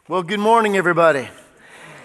Well, good morning, everybody.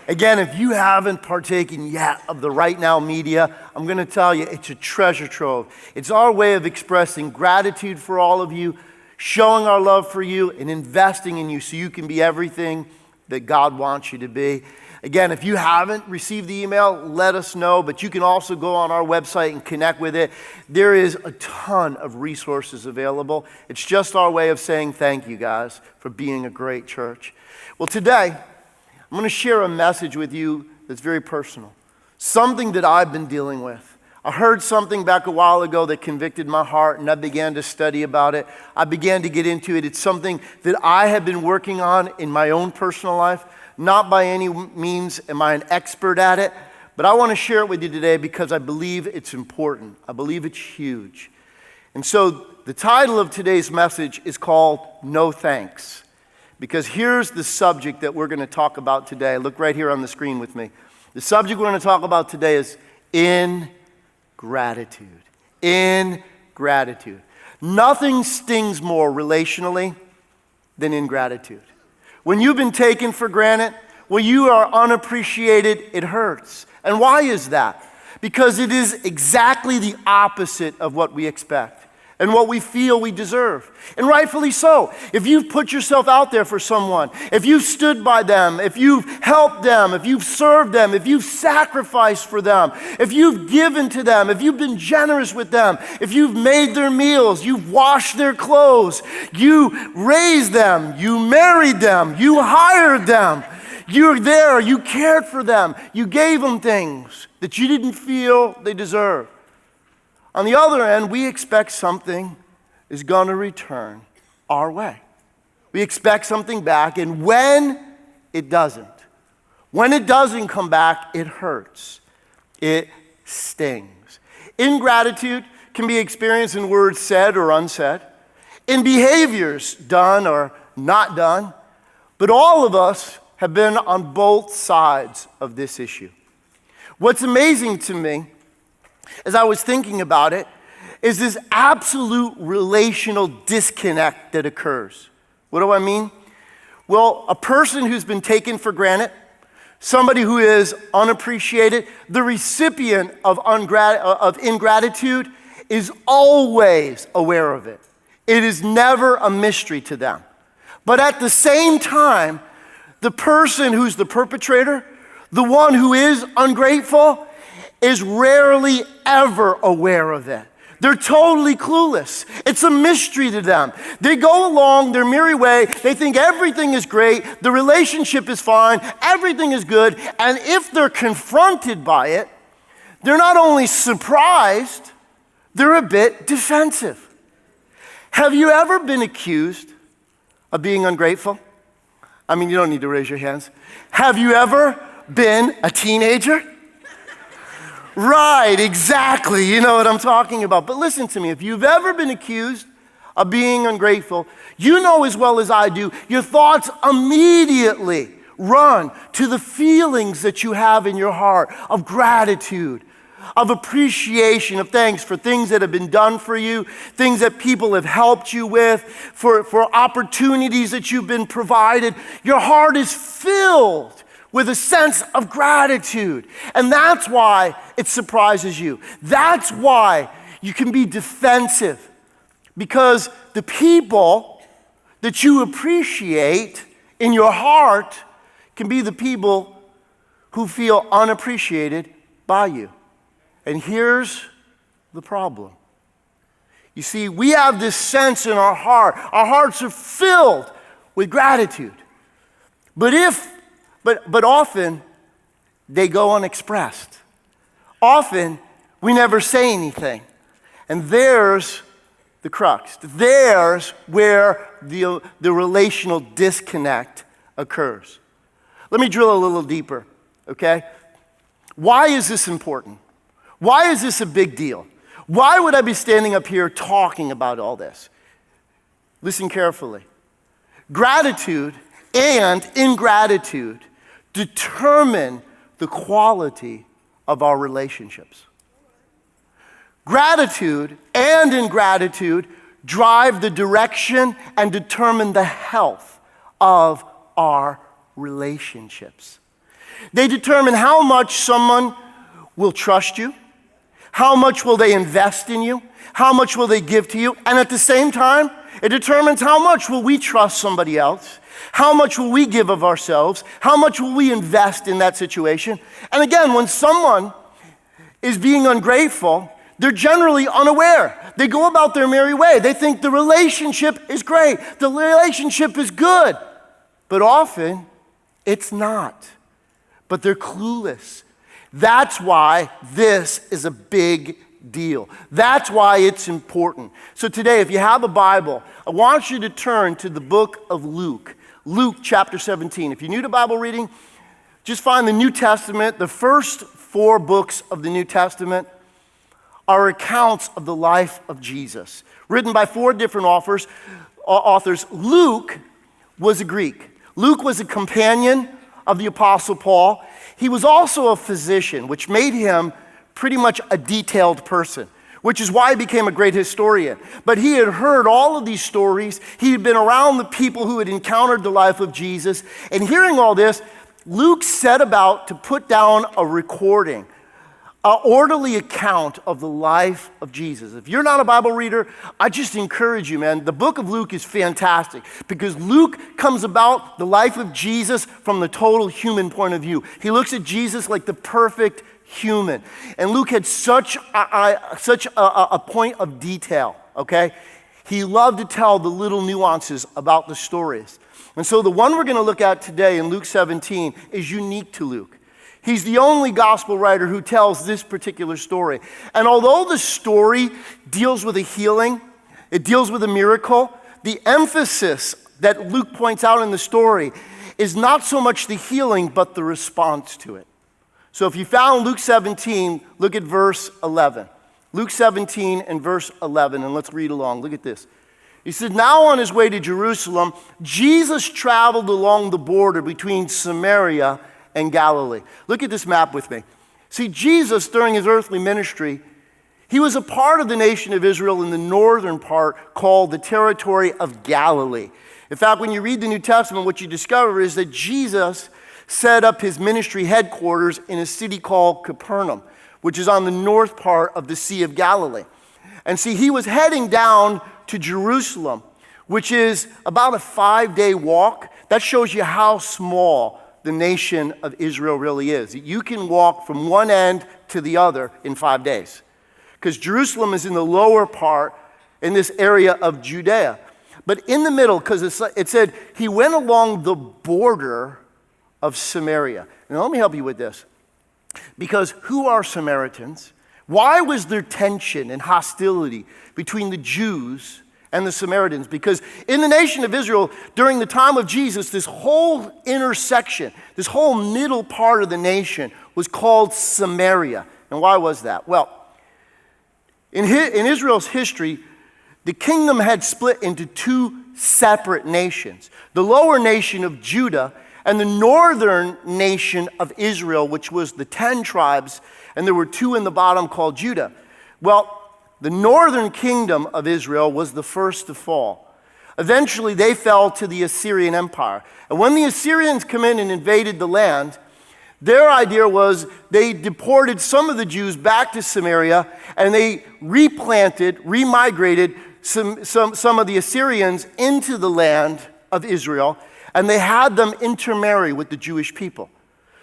Again, if you haven't partaken yet of the Right Now media, I'm going to tell you it's a treasure trove. It's our way of expressing gratitude for all of you, showing our love for you, and investing in you so you can be everything that God wants you to be. Again, if you haven't received the email, let us know, but you can also go on our website and connect with it. There is a ton of resources available. It's just our way of saying thank you, guys, for being a great church. Well, today, I'm going to share a message with you that's very personal, something that I've been dealing with. I heard something back a while ago that convicted my heart, and I began to study about it. I began to get into it. It's something that I have been working on in my own personal life. Not by any means am I an expert at it, but I want to share it with you today because I believe it's important. I believe it's huge. And so the title of today's message is called No Thanks. Because here's the subject that we're going to talk about today. Look right here on the screen with me. The subject we're going to talk about today is ingratitude. Ingratitude. Nothing stings more relationally than ingratitude. When you've been taken for granted, when you are unappreciated, it hurts. And why is that? Because it is exactly the opposite of what we expect and what we feel we deserve. And rightfully so. If you've put yourself out there for someone, if you've stood by them, if you've helped them, if you've served them, if you've sacrificed for them, if you've given to them, if you've been generous with them, if you've made their meals, you've washed their clothes, you raised them, you married them, you hired them, you're there, you cared for them, you gave them things that you didn't feel they deserved. On the other end, we expect something is going to return our way. We expect something back, and when it doesn't come back, it hurts. It stings. Ingratitude can be experienced in words said or unsaid, in behaviors done or not done, but all of us have been on both sides of this issue. What's amazing to me, as I was thinking about it, is this absolute relational disconnect that occurs. What do I mean? Well, a person who's been taken for granted, somebody who is unappreciated, the recipient of ingratitude is always aware of it. It is never a mystery to them. But at the same time, the person who's the perpetrator, the one who is ungrateful, is rarely ever aware of it. They're totally clueless. It's a mystery to them. They go along their merry way. They think everything is great. The relationship is fine. Everything is good. And if they're confronted by it, they're not only surprised, they're a bit defensive. Have you ever been accused of being ungrateful? I mean, you don't need to raise your hands. Have you ever been a teenager? Right, exactly. You know what I'm talking about. But listen to me. If you've ever been accused of being ungrateful, you know as well as I do, your thoughts immediately run to the feelings that you have in your heart of gratitude, of appreciation, of thanks for things that have been done for you, things that people have helped you with, for opportunities that you've been provided. Your heart is filled with a sense of gratitude. And that's why it surprises you. That's why you can be defensive. Because the people that you appreciate in your heart can be the people who feel unappreciated by you. And here's the problem. You see, we have this sense in our heart. Our hearts are filled with gratitude. But often, they go unexpressed. Often, we never say anything. And there's the crux. There's where the relational disconnect occurs. Let me drill a little deeper, okay? Why is this important? Why is this a big deal? Why would I be standing up here talking about all this? Listen carefully. Gratitude and ingratitude determine the quality of our relationships. Gratitude and ingratitude drive the direction and determine the health of our relationships. They determine how much someone will trust you, how much will they invest in you, how much will they give to you, and at the same time, it determines how much will we trust somebody else, how much will we give of ourselves, how much will we invest in that situation. And again, when someone is being ungrateful, they're generally unaware. They go about their merry way. They think the relationship is great, the relationship is good, but often it's not. But they're clueless. That's why this is a big deal. That's why it's important. So today, if you have a Bible, I want you to turn to the book of Luke. Luke chapter 17. If you're new to Bible reading, just find the New Testament. The first 4 books of the New Testament are accounts of the life of Jesus, written by 4 different authors. Luke was a Greek. Luke was a companion of the Apostle Paul. He was also a physician, which made him pretty much a detailed person, which is why he became a great historian. But he had heard all of these stories. He had been around the people who had encountered the life of Jesus. And hearing all this, Luke set about to put down a recording, an orderly account of the life of Jesus. If you're not a Bible reader, I just encourage you, man. The book of Luke is fantastic because Luke comes about the life of Jesus from the total human point of view. He looks at Jesus like the perfect human. And Luke had such a point of detail, okay? He loved to tell the little nuances about the stories. And so the one we're going to look at today in Luke 17 is unique to Luke. He's the only gospel writer who tells this particular story. And although the story deals with a healing, it deals with a miracle, the emphasis that Luke points out in the story is not so much the healing, but the response to it. So if you found Luke 17, look at verse 11. Luke 17 and verse 11, and let's read along. Look at this. He said, now on his way to Jerusalem, Jesus traveled along the border between Samaria and Galilee. Look at this map with me. See, Jesus, during his earthly ministry, he was a part of the nation of Israel in the northern part called the territory of Galilee. In fact, when you read the New Testament, what you discover is that Jesus set up his ministry headquarters in a city called Capernaum, which is on the north part of the Sea of Galilee. And see, he was heading down to Jerusalem, which is about a 5-day walk. That shows you how small the nation of Israel really is. You can walk from one end to the other in 5 days. Because Jerusalem is in the lower part in this area of Judea. But in the middle, because it said he went along the border of Samaria. Now let me help you with this. Because who are Samaritans? Why was there tension and hostility between the Jews and the Samaritans? Because in the nation of Israel, during the time of Jesus, this whole intersection, this whole middle part of the nation was called Samaria. And why was that? Well, in Israel's history, the kingdom had split into 2 separate nations. The lower nation of Judah and the northern nation of Israel, which was the 10 tribes, and there were 2 in the bottom called Judah. Well, the northern kingdom of Israel was the first to fall. Eventually, they fell to the Assyrian Empire. And when the Assyrians come in and invaded the land, their idea was they deported some of the Jews back to Samaria, and they remigrated some of the Assyrians into the land of Israel, and they had them intermarry with the Jewish people.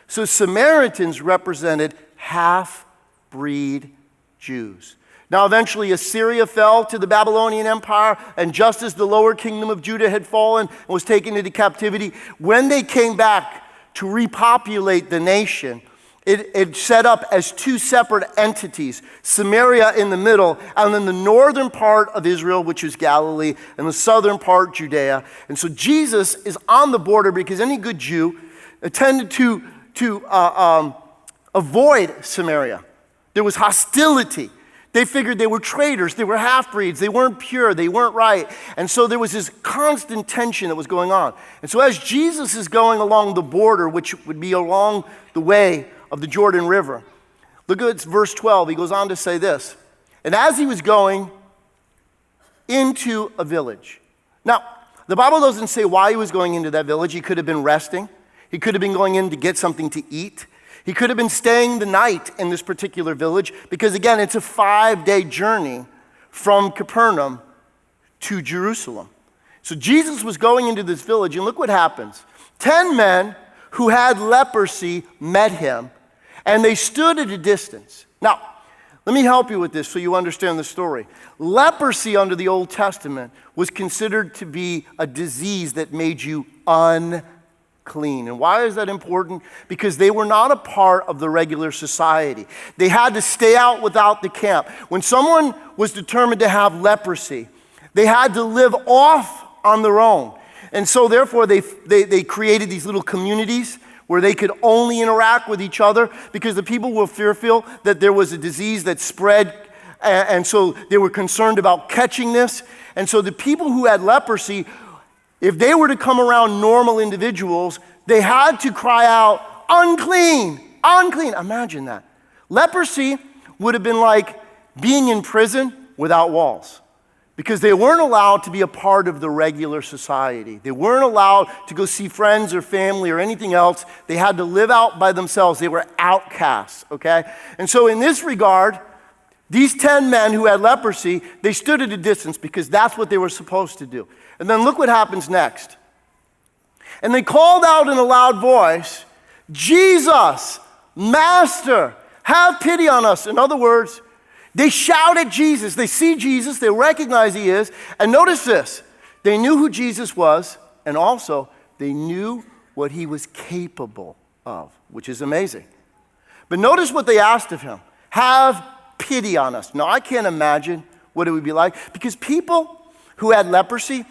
So Samaritans represented half-breed Jews. Now eventually Assyria fell to the Babylonian Empire, and just as the lower kingdom of Judah had fallen and was taken into captivity, when they came back to repopulate the nation, it set up as 2 separate entities, Samaria in the middle, and then the northern part of Israel, which is Galilee, and the southern part, Judea. And so Jesus is on the border because any good Jew tended to avoid Samaria. There was hostility. They figured they were traitors, they were half-breeds, they weren't pure, they weren't right. And so there was this constant tension that was going on. And so as Jesus is going along the border, which would be along the way of the Jordan River, look at verse 12. He goes on to say this. And as he was going into a village. Now, the Bible doesn't say why he was going into that village. He could have been resting. He could have been going in to get something to eat. He could have been staying the night in this particular village because, again, it's a 5-day journey from Capernaum to Jerusalem. So Jesus was going into this village, and look what happens. 10 men who had leprosy met him, and they stood at a distance. Now, let me help you with this so you understand the story. Leprosy under the Old Testament was considered to be a disease that made you unclean. And why is that important? Because they were not a part of the regular society. They had to stay out without the camp. When someone was determined to have leprosy, they had to live off on their own. And so therefore they created these little communities where they could only interact with each other because the people were fearful that there was a disease that spread, and so they were concerned about catching this. And so the people who had leprosy, if they were to come around normal individuals, they had to cry out, unclean, unclean. Imagine that. Leprosy would have been like being in prison without walls, because they weren't allowed to be a part of the regular society. They weren't allowed to go see friends or family or anything else. They had to live out by themselves. They were outcasts, okay? And so in this regard, these 10 men who had leprosy, they stood at a distance because that's what they were supposed to do. And then look what happens next. And they called out in a loud voice, Jesus, Master, have pity on us. In other words, they shout at Jesus. They see Jesus. They recognize he is. And notice this. They knew who Jesus was, and also they knew what he was capable of, which is amazing. But notice what they asked of him. Have pity on us. Now, I can't imagine what it would be like, because people who had leprosy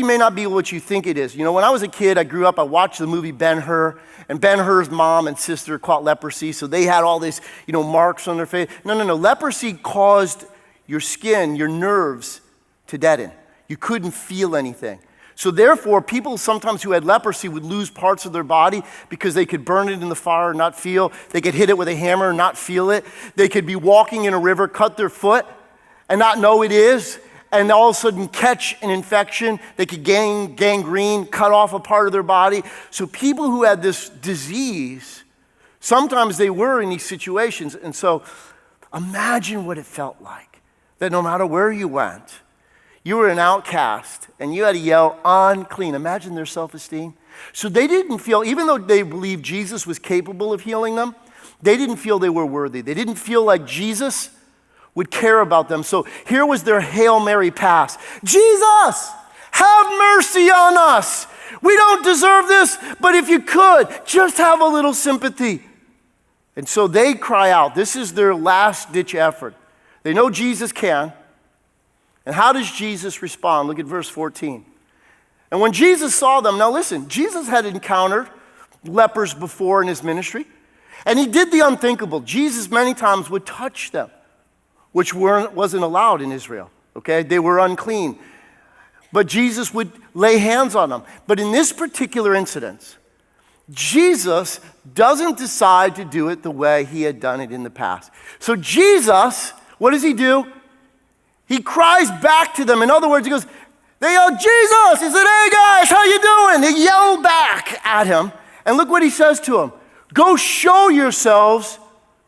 may not be what you think it is. You know, when I was a kid, I grew up, I watched the movie Ben-Hur, and Ben-Hur's mom and sister caught leprosy, so they had all this, marks on their face. No. Leprosy caused your skin, your nerves to deaden. You couldn't feel anything. So therefore, people sometimes who had leprosy would lose parts of their body because they could burn it in the fire and not feel. They could hit it with a hammer and not feel it. They could be walking in a river, cut their foot, and not know it is, and all of a sudden catch an infection. They could gain gangrene, cut off a part of their body. So people who had this disease, sometimes they were in these situations. And so imagine what it felt like, that no matter where you went, you were an outcast and you had to yell, unclean. Imagine their self-esteem. So they didn't feel, even though they believed Jesus was capable of healing them, they didn't feel they were worthy. They didn't feel like Jesus would care about them. So here was their Hail Mary pass. Jesus, have mercy on us. We don't deserve this, but if you could, just have a little sympathy. And so they cry out. This is their last-ditch effort. They know Jesus can. And how does Jesus respond? Look at verse 14. And when Jesus saw them, now listen, Jesus had encountered lepers before in his ministry, and he did the unthinkable. Jesus many times would touch them, which wasn't allowed in Israel, okay? They were unclean. But Jesus would lay hands on them. But in this particular incident, Jesus doesn't decide to do it the way he had done it in the past. So Jesus, what does he do? He cries back to them. In other words, he goes, they yell, Jesus! He said, hey guys, how you doing? They yell back at him. And look what he says to them. Go show yourselves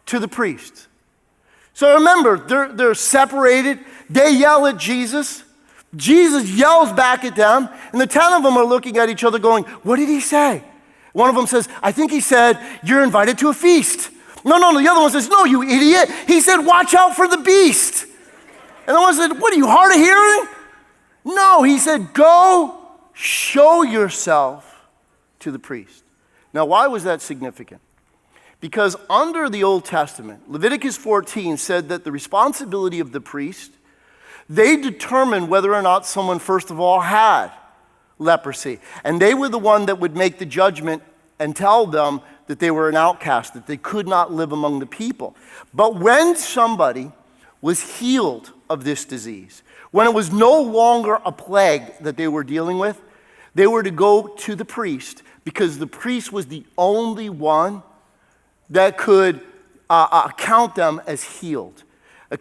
to the priests. So remember, they're separated. They yell at Jesus. Jesus yells back at them. And the 10 of them are looking at each other going, what did he say? One of them says, I think he said, you're invited to a feast. No. The other one says, no, you idiot. He said, watch out for the beast. And the one said, what are you, hard of hearing? No, he said, go show yourself to the priest. Now, why was that significant? Because under the Old Testament, Leviticus 14 said that the responsibility of the priest, they determined whether or not someone, first of all, had leprosy. And they were the one that would make the judgment and tell them that they were an outcast, that they could not live among the people. But when somebody was healed of this disease, when it was no longer a plague that they were dealing with, they were to go to the priest, because the priest was the only one that could count them as healed.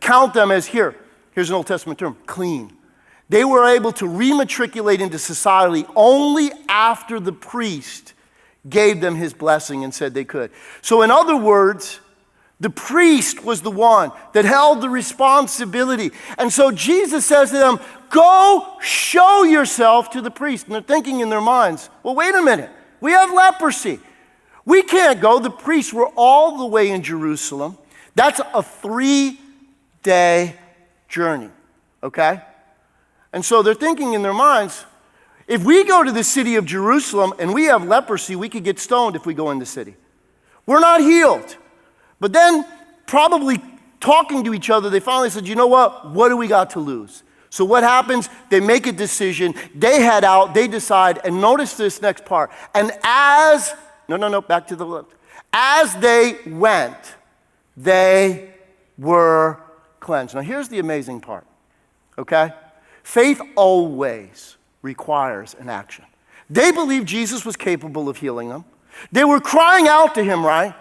Count them as, here's an Old Testament term, clean. They were able to rematriculate into society only after the priest gave them his blessing and said they could. So in other words, the priest was the one that held the responsibility. And so Jesus says to them, go show yourself to the priest. And they're thinking in their minds, well, wait a minute. We have leprosy. We can't go. The priests were all the way in Jerusalem. That's a 3-day journey, okay? And so they're thinking in their minds, if we go to the city of Jerusalem and we have leprosy, we could get stoned if we go in the city. We're not healed. But then, probably talking to each other, they finally said, you know what? What do we got to lose? So what happens? They make a decision. They head out. They decide. And notice this next part. And back to the left. As they went, they were cleansed. Now, here's the amazing part, okay? Faith always requires an action. They believed Jesus was capable of healing them. They were crying out to him, right?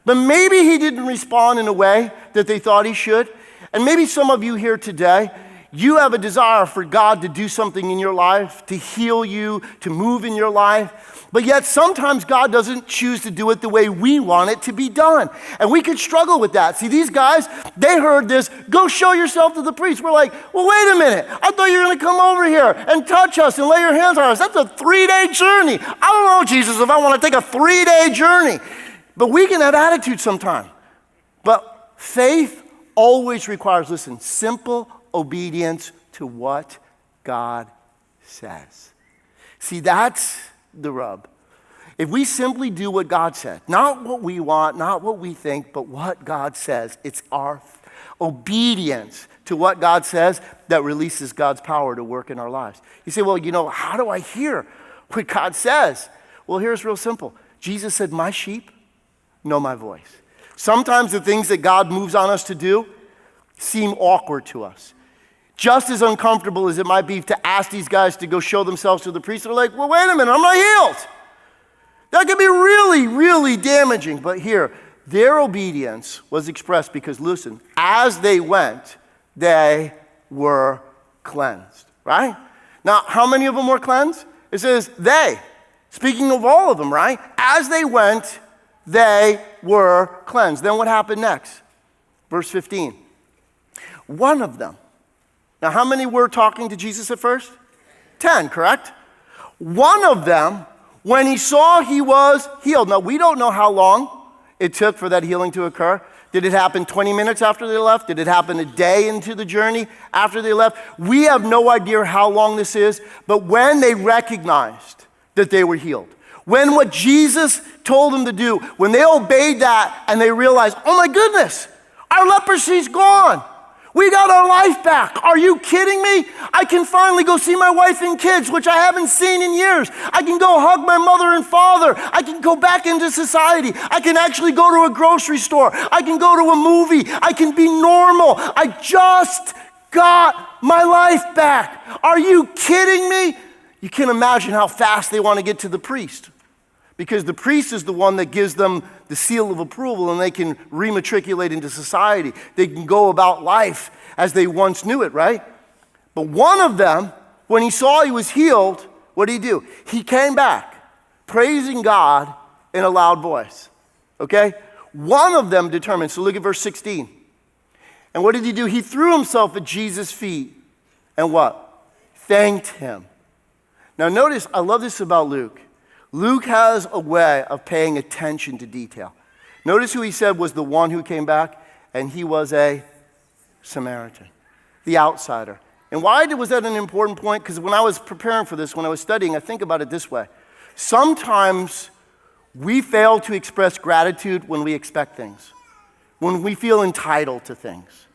But maybe he didn't respond in a way that they thought he should. And maybe some of you here today, you have a desire for God to do something in your life, to heal you, to move in your life. But yet sometimes God doesn't choose to do it the way we want it to be done. And we could struggle with that. See, these guys, they heard this, go show yourself to the priest. We're like, well, wait a minute. I thought you were going to come over here and touch us and lay your hands on us. That's a 3-day journey. I don't know, Jesus, if I want to take a 3-day journey. But we can have attitude sometime. But faith always requires, listen, simple obedience to what God says. See, that's the rub. If we simply do what God said, not what we want, not what we think, but what God says, it's our obedience to what God says that releases God's power to work in our lives. You say, well, how do I hear what God says? Well, here's real simple. Jesus said, my sheep know my voice. Sometimes the things that God moves on us to do seem awkward to us. Just as uncomfortable as it might be to ask these guys to go show themselves to the priest. They're like, well, wait a minute, I'm not healed. That could be really, really damaging. But here, their obedience was expressed because, listen, as they went, they were cleansed, right? Now, how many of them were cleansed? It says they. Speaking of all of them, right? As they went, they were cleansed. Then what happened next? Verse 15. One of them. Now, how many were talking to Jesus at first? 10, correct? One of them, when he saw he was healed. Now, we don't know how long it took for that healing to occur. Did it happen 20 minutes after they left? Did it happen a day into the journey after they left? We have no idea how long this is, but when they recognized that they were healed, when what Jesus told them to do, when they obeyed that and they realized, oh my goodness, our leprosy's gone. We got our life back. Are you kidding me? I can finally go see my wife and kids, which I haven't seen in years. I can go hug my mother and father. I can go back into society. I can actually go to a grocery store. I can go to a movie. I can be normal. I just got my life back. Are you kidding me? You can imagine how fast they want to get to the priest, because the priest is the one that gives them the seal of approval and they can rematriculate into society. They can go about life as they once knew it, right? But one of them, when he saw he was healed, what did he do? He came back praising God in a loud voice, okay? One of them determined, so look at verse 16. And what did he do? He threw himself at Jesus' feet and what? Thanked him. Now notice, I love this about Luke. Luke has a way of paying attention to detail. Notice who he said was the one who came back, and he was a Samaritan, the outsider. And why was that an important point? Because when I was preparing for this, when I was studying, I think about it this way. Sometimes we fail to express gratitude when we expect things, when we feel entitled to things.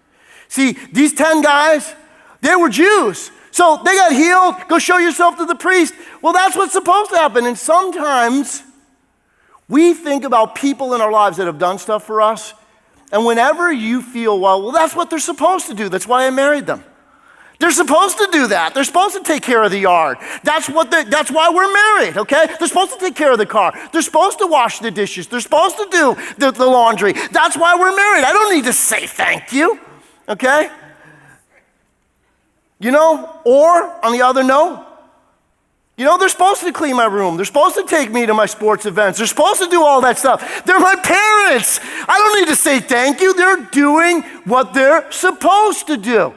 See, these 10 guys, they were Jews. So they got healed, go show yourself to the priest. Well, that's what's supposed to happen. And sometimes we think about people in our lives that have done stuff for us, and whenever you feel, well, that's what they're supposed to do. That's why I married them. They're supposed to do that. They're supposed to take care of the yard. That's why we're married, okay? They're supposed to take care of the car. They're supposed to wash the dishes. They're supposed to do the laundry. That's why we're married. I don't need to say thank you, okay? Or on the other note, You know, they're supposed to clean my room. They're supposed to take me to my sports events. They're supposed to do all that stuff. They're my parents. I don't need to say thank you. They're doing what they're supposed to do.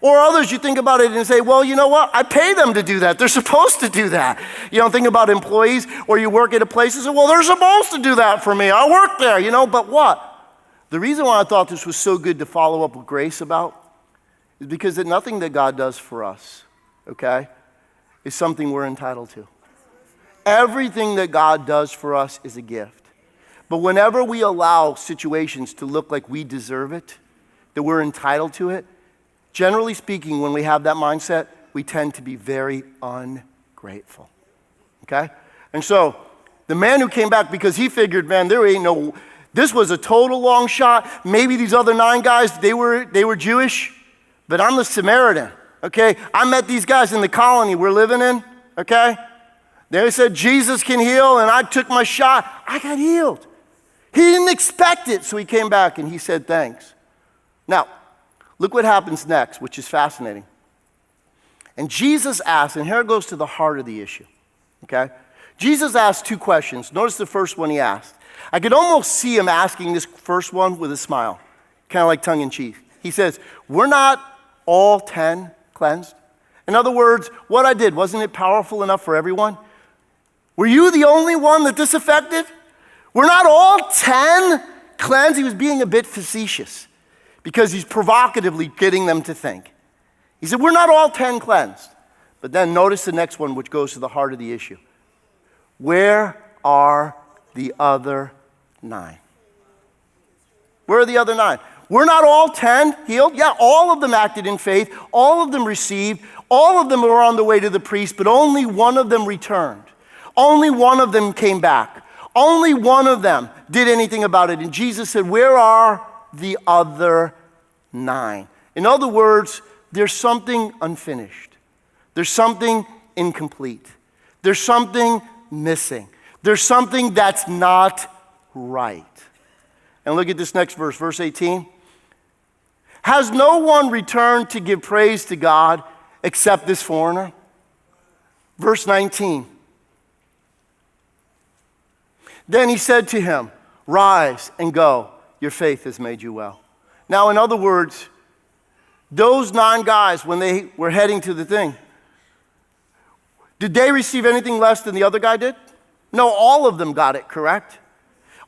Or others, you think about it and say, well, you know what? I pay them to do that. They're supposed to do that. You don't think about employees, or you work at a place and say, well, they're supposed to do that for me. I work there, you know, but what? The reason why I thought this was so good to follow up with grace about is because that nothing that God does for us, okay, is something we're entitled to. Everything that God does for us is a gift. But whenever we allow situations to look like we deserve it, that we're entitled to it, generally speaking, when we have that mindset, we tend to be very ungrateful, okay? And so the man who came back, because he figured, man, this was a total long shot. Maybe these other 9 guys, they were Jewish, but I'm the Samaritan. Okay, I met these guys in the colony we're living in, okay? They said Jesus can heal, and I took my shot. I got healed. He didn't expect it, so he came back and he said thanks. Now, look what happens next, which is fascinating. And Jesus asked, and here it goes to the heart of the issue, okay? Jesus asked 2 questions. Notice the first one he asked. I could almost see him asking this first one with a smile, kind of like tongue in cheek. He says, we're not all 10 cleansed? In other words, what I did, wasn't it powerful enough for everyone? Were you the only one that this affected? We're not all 10 cleansed? He was being a bit facetious because he's provocatively getting them to think. He said, we're not all 10 cleansed. But then notice the next one, which goes to the heart of the issue. Where are the other 9? Where are the other 9? We're not all 10 healed. Yeah, all of them acted in faith. All of them received. All of them were on the way to the priest, but only one of them returned. Only one of them came back. Only one of them did anything about it. And Jesus said, where are the other 9? In other words, there's something unfinished. There's something incomplete. There's something missing. There's something that's not right. And look at this next verse, verse 18. Has no one returned to give praise to God except this foreigner? Verse 19. Then he said to him, rise and go. Your faith has made you well. Now, in other words, those 9 guys, when they were heading to the thing, did they receive anything less than the other guy did? No, all of them got it, correct?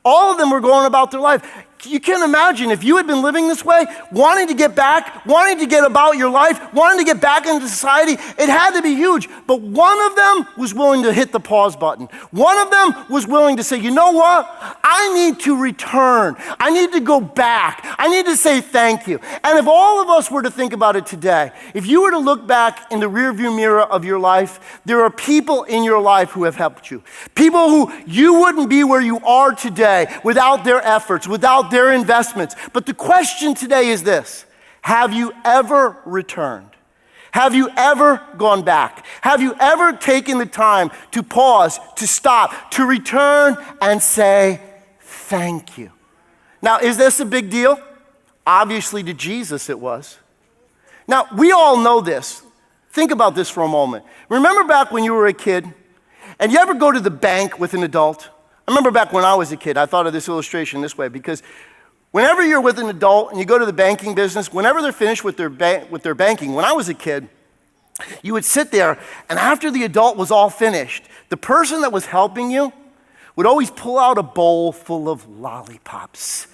All of them were going about their life. You can't imagine if you had been living this way, wanting to get back, wanting to get about your life, wanting to get back into society. It had to be huge. But one of them was willing to hit the pause button. One of them was willing to say, you know what? I need to return. I need to go back. I need to say thank you. And if all of us were to think about it today, if you were to look back in the rearview mirror of your life, there are people in your life who have helped you. People who you wouldn't be where you are today without their efforts, without their investments. But the question today is this: have you ever returned? Have you ever gone back? Have you ever taken the time to pause, to stop, to return and say thank you? Now, is this a big deal? Obviously to Jesus it was. Now, we all know this. Think about this for a moment. Remember back when you were a kid and you ever go to the bank with an adult? I remember back when I was a kid, I thought of this illustration this way, because whenever you're with an adult and you go to the banking business, whenever they're finished with their banking, when I was a kid, you would sit there, and after the adult was all finished, the person that was helping you would always pull out a bowl full of lollipops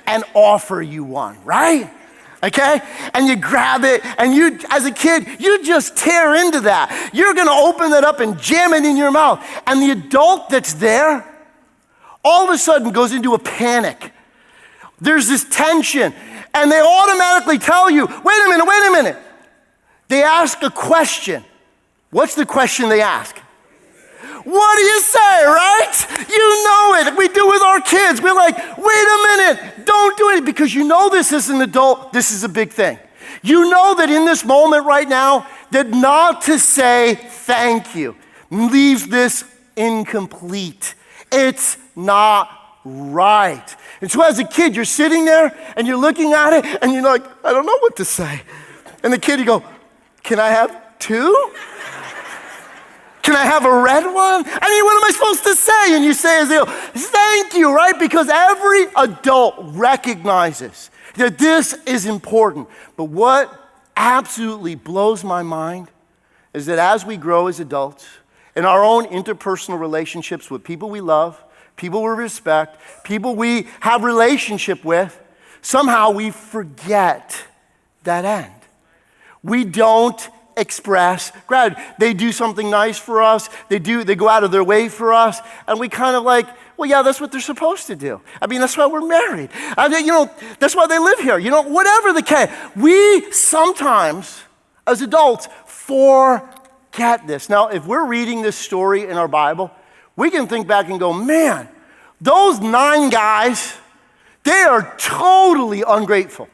and offer you one, right? Okay? And you grab it, and you, as a kid, you just tear into that. You're gonna open that up and jam it in your mouth. And the adult that's there, all of a sudden goes into a panic. There's this tension, and they automatically tell you, wait a minute. They ask a question. What's the question they ask? What do you say, right? You know it. We do with our kids. We're like, wait a minute, don't do it, because you know this is an adult, this is a big thing. You know that in this moment right now, that not to say thank you leaves this incomplete. It's not right. And so as a kid, you're sitting there and you're looking at it and you're like, I don't know what to say. And the kid, you go, can I have 2? Can I have a red one? I mean, what am I supposed to say? And you say, as you, thank you, right? Because every adult recognizes that this is important. But what absolutely blows my mind is that as we grow as adults, in our own interpersonal relationships with people we love, people we respect, people we have relationship with, somehow we forget that end. We don't express gratitude. They do something nice for us. They go out of their way for us, and we kind of like, well, yeah, that's what they're supposed to do. I mean, that's why we're married. That's why they live here. Whatever the case, we sometimes, as adults, forget this. Now, if we're reading this story in our Bible, we can think back and go, man, those 9 guys, they are totally ungrateful.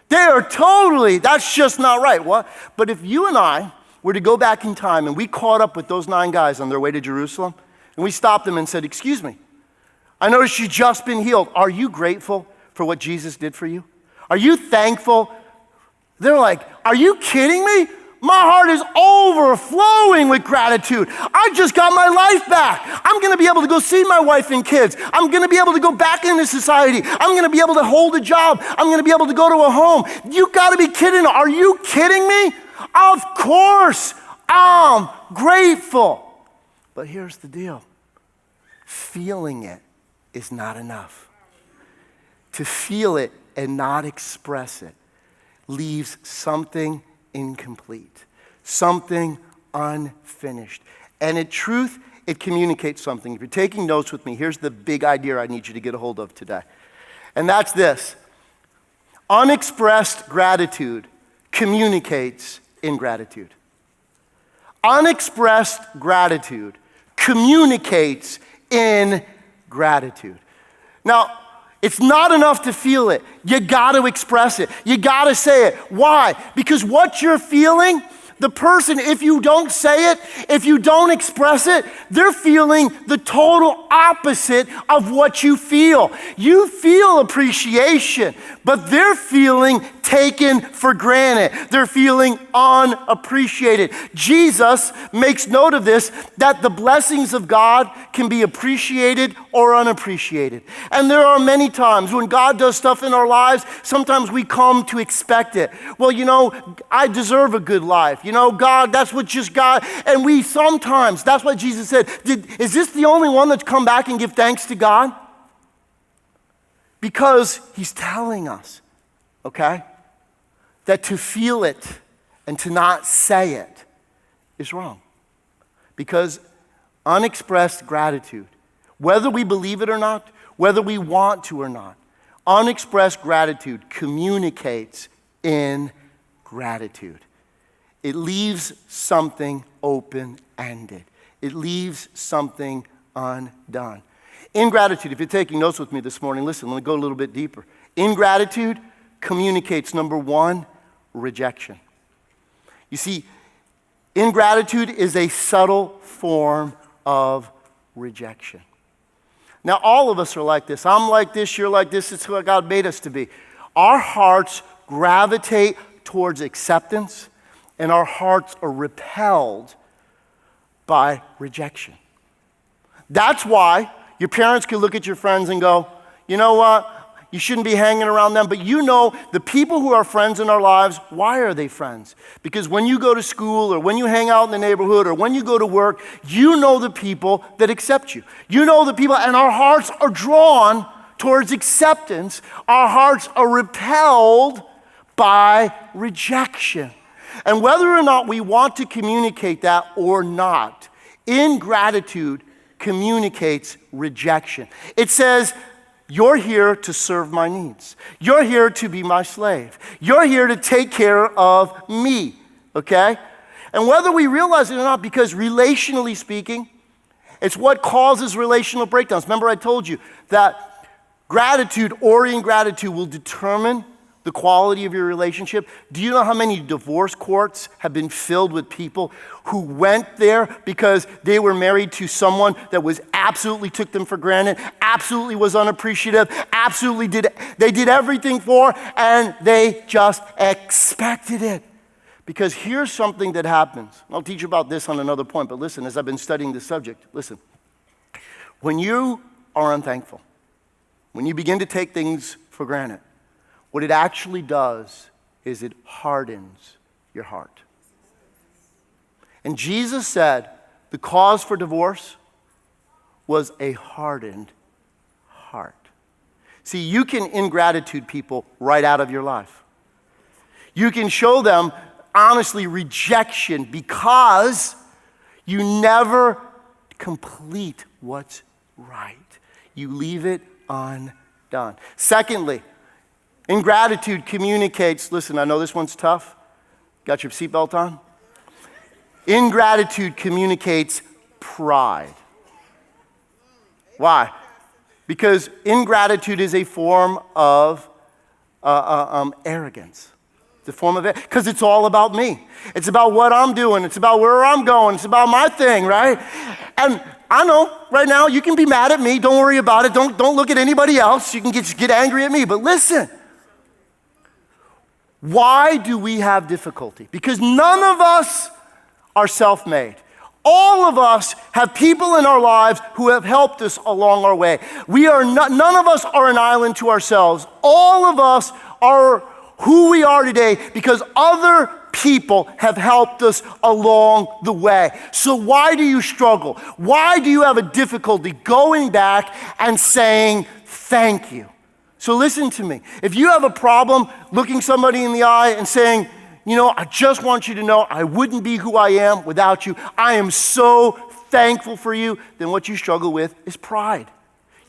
That's just not right. What? But if you and I were to go back in time and we caught up with those 9 guys on their way to Jerusalem, and we stopped them and said, excuse me, I noticed you've just been healed. Are you grateful for what Jesus did for you? Are you thankful? They're like, are you kidding me? My heart is overflowing with gratitude. I just got my life back. I'm going to be able to go see my wife and kids. I'm going to be able to go back into society. I'm going to be able to hold a job. I'm going to be able to go to a home. You got to be kidding. Are you kidding me? Of course, I'm grateful. But here's the deal. Feeling it is not enough. To feel it and not express it leaves something incomplete, something unfinished. And in truth, it communicates something. If you're taking notes with me, here's the big idea I need you to get a hold of today. And that's this. Unexpressed gratitude communicates ingratitude. Unexpressed gratitude communicates ingratitude. Now, it's not enough to feel it. You got to express it. You got to say it. Why? Because what you're feeling, the person, if you don't say it, if you don't express it, they're feeling the total opposite of what you feel. You feel appreciation, but they're feeling taken for granted. They're feeling unappreciated. Jesus makes note of this, that the blessings of God can be appreciated or unappreciated. And there are many times when God does stuff in our lives, sometimes we come to expect it. Well, I deserve a good life. God, that's what just God. And we sometimes, that's what Jesus said, is this the only one that's come back and give thanks to God? Because he's telling us, okay, that to feel it and to not say it is wrong. Because unexpressed gratitude, whether we believe it or not, whether we want to or not, unexpressed gratitude communicates ingratitude. It leaves something open-ended. It leaves something undone. Ingratitude, if you're taking notes with me this morning, listen, let me go a little bit deeper. Ingratitude communicates, number 1, rejection. You see, ingratitude is a subtle form of rejection. Now, all of us are like this. I'm like this, you're like this. It's who God made us to be. Our hearts gravitate towards acceptance, and our hearts are repelled by rejection. That's why your parents could look at your friends and go, you know what? You shouldn't be hanging around them. But the people who are friends in our lives, why are they friends? Because when you go to school or when you hang out in the neighborhood or when you go to work, you know the people that accept you. You know the people, and our hearts are drawn towards acceptance. Our hearts are repelled by rejection. And whether or not we want to communicate that or not, ingratitude communicates rejection. It says, you're here to serve my needs. You're here to be my slave. You're here to take care of me, okay? And whether we realize it or not, because relationally speaking, it's what causes relational breakdowns. Remember I told you that gratitude or ingratitude will determine the quality of your relationship. Do you know how many divorce courts have been filled with people who went there because they were married to someone that absolutely took them for granted, absolutely was unappreciative, they did everything for, and they just expected it. Because here's something that happens. I'll teach you about this on another point, but listen, as I've been studying this subject, listen. When you are unthankful, when you begin to take things for granted, what it actually does is it hardens your heart. And Jesus said the cause for divorce was a hardened heart. See, you can ingratitude people right out of your life. You can show them, honestly, rejection because you never complete what's right. You leave it undone. Secondly, ingratitude communicates, listen, I know this one's tough. Got your seatbelt on? Ingratitude communicates pride. Why? Because ingratitude is a form of arrogance. It's a form of it, because it's all about me. It's about what I'm doing. It's about where I'm going. It's about my thing, right? And I know right now you can be mad at me. Don't worry about it. Don't look at anybody else. You can get angry at me. But listen, why do we have difficulty? Because none of us are self-made. All of us have people in our lives who have helped us along our way. None of us are an island to ourselves. All of us are who we are today because other people have helped us along the way. So why do you struggle? Why do you have a difficulty going back and saying thank you? So listen to me. If you have a problem looking somebody in the eye and saying, you know, I just want you to know I wouldn't be who I am without you. I am so thankful for you. Then what you struggle with is pride.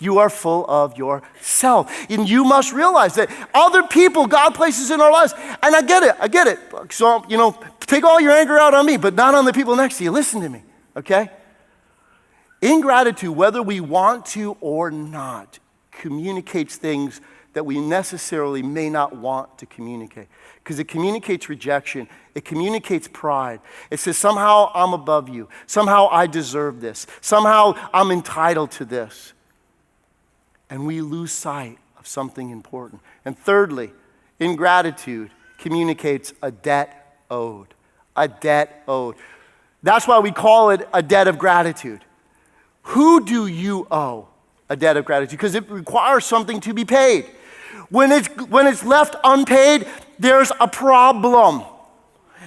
You are full of yourself. And you must realize that other people God places in our lives, and I get it. So, you know, take all your anger out on me, but not on the people next to you. Listen to me, okay? Ingratitude, whether we want to or not, communicates things that we necessarily may not want to communicate. Because it communicates rejection. It communicates pride. It says, somehow I'm above you. Somehow I deserve this. Somehow I'm entitled to this. And we lose sight of something important. And thirdly, ingratitude communicates a debt owed. A debt owed. That's why we call it a debt of gratitude. Who do you owe a debt of gratitude? Because it requires something to be paid. When it's left unpaid, there's a problem.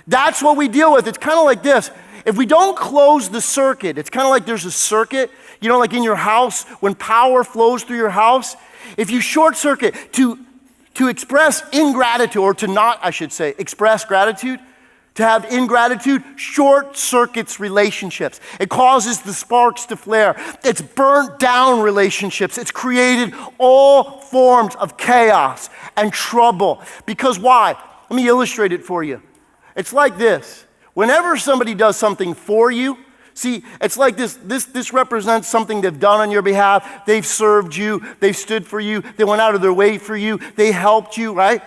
That's what we deal with. It's kind of like this. If we don't close the circuit, it's kind of like there's a circuit, you know, like in your house, when power flows through your house. If you short circuit to express ingratitude, or to not, I should say, express gratitude, to have ingratitude, short circuits relationships. It causes the sparks to flare. It's burnt down relationships. It's created all forms of chaos and trouble. Because why? Let me illustrate it for you. It's like this. Whenever somebody does something for you, see, it's like this represents something they've done on your behalf. They've served you. They've stood for you. They went out of their way for you. They helped you, right?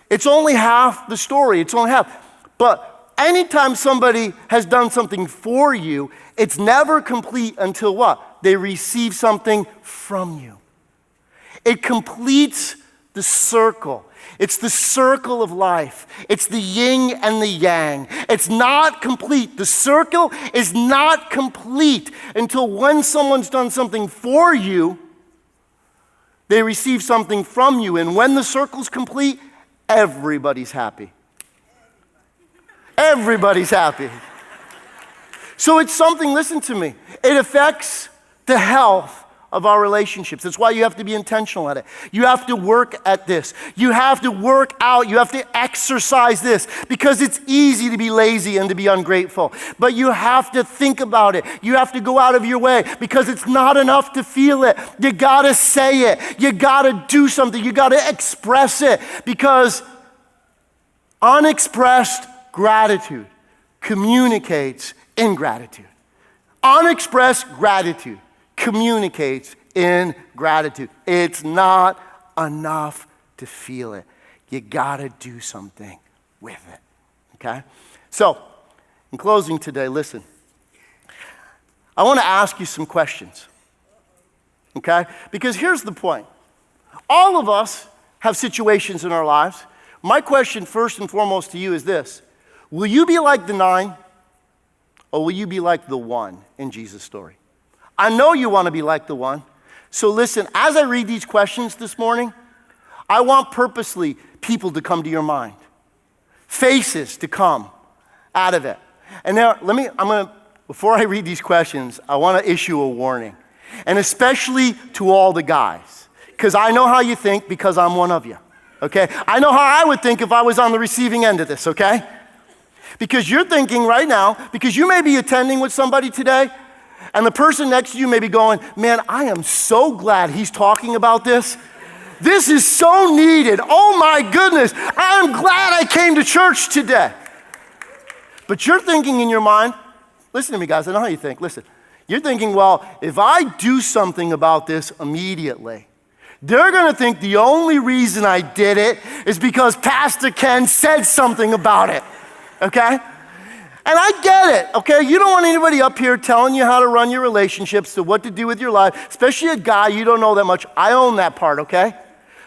It's only half the story. It's only half. But anytime somebody has done something for you, it's never complete until what? They receive something from you. It completes the circle. It's the circle of life. It's the yin and the yang. It's not complete. The circle is not complete until when someone's done something for you, they receive something from you. And when the circle's complete, everybody's happy. Everybody's happy. So it's something, listen to me, it affects the health of our relationships. That's why you have to be intentional at it. You have to work at this. You have to work out. You have to exercise this, because it's easy to be lazy and to be ungrateful. But you have to think about it. You have to go out of your way, because it's not enough to feel it. You gotta say it. You gotta do something. You gotta express it, because unexpressed gratitude communicates ingratitude. Unexpressed gratitude communicates ingratitude. It's not enough to feel it. You gotta do something with it, okay? So, in closing today, listen. I wanna ask you some questions, okay? Because here's the point. All of us have situations in our lives. My question first and foremost to you is this. Will you be like the 9, or will you be like the 1 in Jesus' story? I know you want to be like the 1. So listen, as I read these questions this morning, I want purposely people to come to your mind. Faces to come out of it. And now, before I read these questions, I want to issue a warning. And especially to all the guys. Because I know how you think because I'm one of you. Okay? I know how I would think if I was on the receiving end of this, okay? Because you're thinking right now, because you may be attending with somebody today, and the person next to you may be going, man, I am so glad he's talking about this. This is so needed. Oh my goodness, I'm glad I came to church today. But you're thinking in your mind, listen to me guys, I know how you think, listen. You're thinking, well, if I do something about this immediately, they're gonna think the only reason I did it is because Pastor Ken said something about it. Okay? And I get it, okay? You don't want anybody up here telling you how to run your relationships, to what to do with your life, especially a guy you don't know that much. I own that part, okay?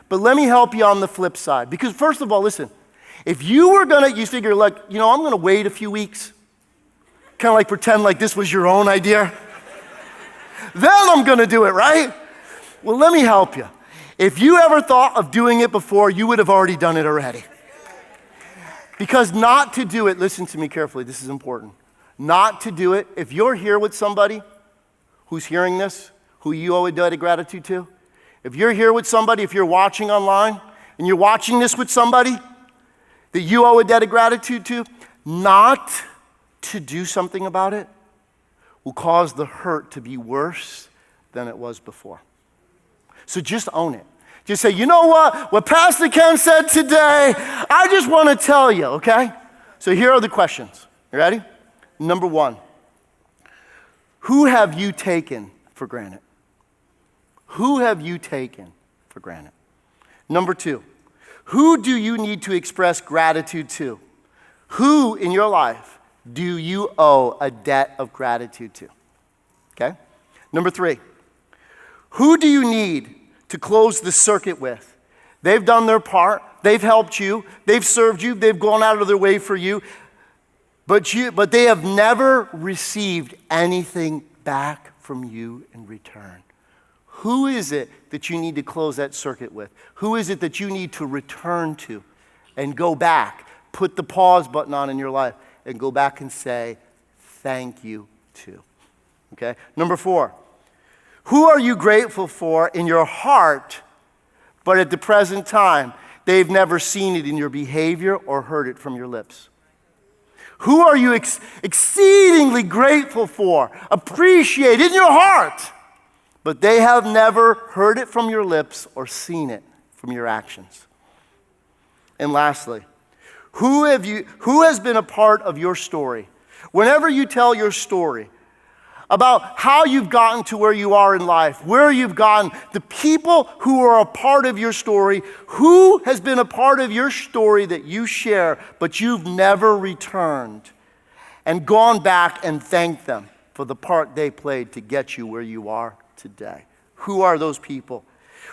But let me help you on the flip side. Because first of all, listen, if you were you figure like, I'm gonna wait a few weeks, kind of like pretend like this was your own idea, then I'm gonna do it, right? Well, let me help you. If you ever thought of doing it before, you would have already done it already. Because not to do it, listen to me carefully, this is important. Not to do it, if you're here with somebody who's hearing this, who you owe a debt of gratitude to, if you're here with somebody, if you're watching online, and you're watching this with somebody that you owe a debt of gratitude to, not to do something about it will cause the hurt to be worse than it was before. So just own it. Just say, you know what Pastor Ken said today, I just want to tell you, okay? So here are the questions. You ready? Number 1, who have you taken for granted? Who have you taken for granted? Number 2, who do you need to express gratitude to? Who in your life do you owe a debt of gratitude to? Okay? Number 3, who do you need to close the circuit with? They've done their part. They've helped you. They've served you. They've gone out of their way for you. But they have never received anything back from you in return. Who is it that you need to close that circuit with? Who is it that you need to return to and go back, put the pause button on in your life and go back and say thank you to? Okay? Number 4, who are you grateful for in your heart, but at the present time, they've never seen it in your behavior or heard it from your lips? Who are you exceedingly grateful for, appreciate in your heart, but they have never heard it from your lips or seen it from your actions? And lastly, who has been a part of your story? Whenever you tell your story, about how you've gotten to where you are in life, where you've gotten, the people who are a part of your story, who has been a part of your story that you share, but you've never returned and gone back and thanked them for the part they played to get you where you are today. Who are those people?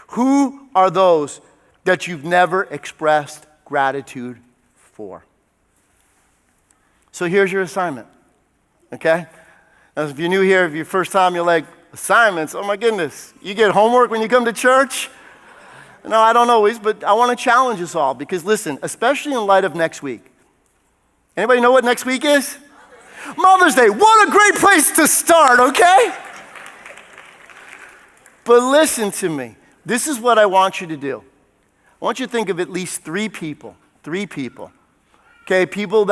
Who are those that you've never expressed gratitude for? So here's your assignment, okay? Now, if you're new here, if you're first time, you're like, assignments, oh my goodness. You get homework when you come to church? No, I don't always, but I want to challenge us all because listen, especially in light of next week. Anybody know what next week is? Mother's Day. What a great place to start, okay? But listen to me. This is what I want you to do. I want you to think of at least 3 people. 3 people. Okay, people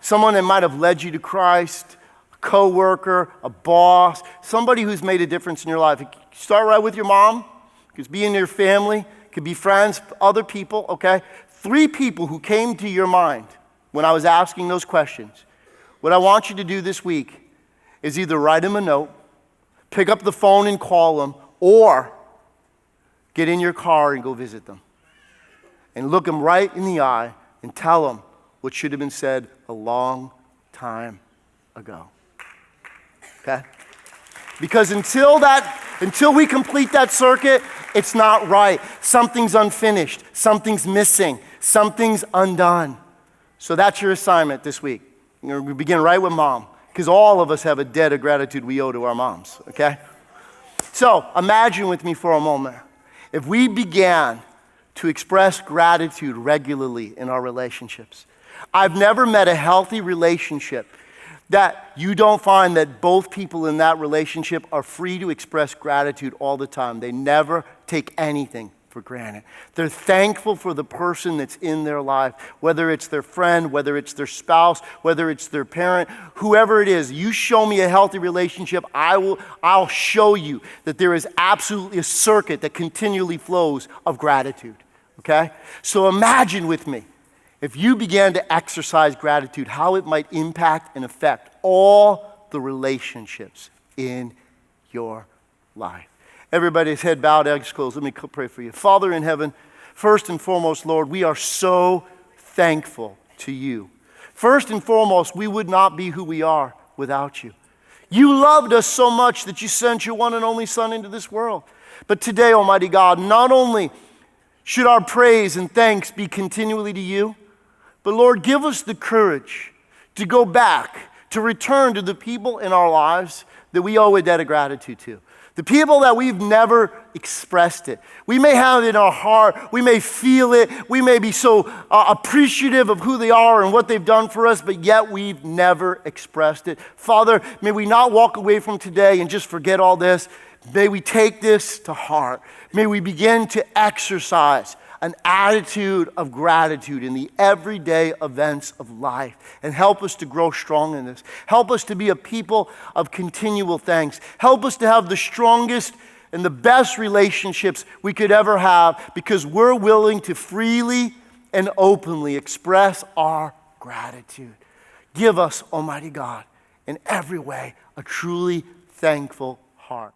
someone that might have led you to Christ, coworker, a boss, somebody who's made a difference in your life. Start right with your mom, because being your family, it could be friends, other people, okay? 3 people who came to your mind when I was asking those questions. What I want you to do this week is either write them a note, pick up the phone and call them, or get in your car and go visit them. And look them right in the eye and tell them what should have been said a long time ago. Okay? Because until we complete that circuit, it's not right. Something's unfinished. Something's missing. Something's undone. So that's your assignment this week. You're going to begin right with mom, because all of us have a debt of gratitude we owe to our moms, okay? So imagine with me for a moment, if we began to express gratitude regularly in our relationships. I've never met a healthy relationship that you don't find that both people in that relationship are free to express gratitude all the time. They never take anything for granted. They're thankful for the person that's in their life, whether it's their friend, whether it's their spouse, whether it's their parent, whoever it is. You show me a healthy relationship, I'll show you that there is absolutely a circuit that continually flows of gratitude, okay? So imagine with me, if you began to exercise gratitude, how it might impact and affect all the relationships in your life. Everybody's head bowed, eyes closed. Let me pray for you. Father in heaven, first and foremost, Lord, we are so thankful to you. First and foremost, we would not be who we are without you. You loved us so much that you sent your one and only Son into this world. But today, Almighty God, not only should our praise and thanks be continually to you, but Lord, give us the courage to go back, to return to the people in our lives that we owe a debt of gratitude to. The people that we've never expressed it. We may have it in our heart. We may feel it. We may be so appreciative of who they are and what they've done for us, but yet we've never expressed it. Father, may we not walk away from today and just forget all this. May we take this to heart. May we begin to exercise an attitude of gratitude in the everyday events of life, and help us to grow strong in this. Help us to be a people of continual thanks. Help us to have the strongest and the best relationships we could ever have, because we're willing to freely and openly express our gratitude. Give us, Almighty God, in every way, a truly thankful heart.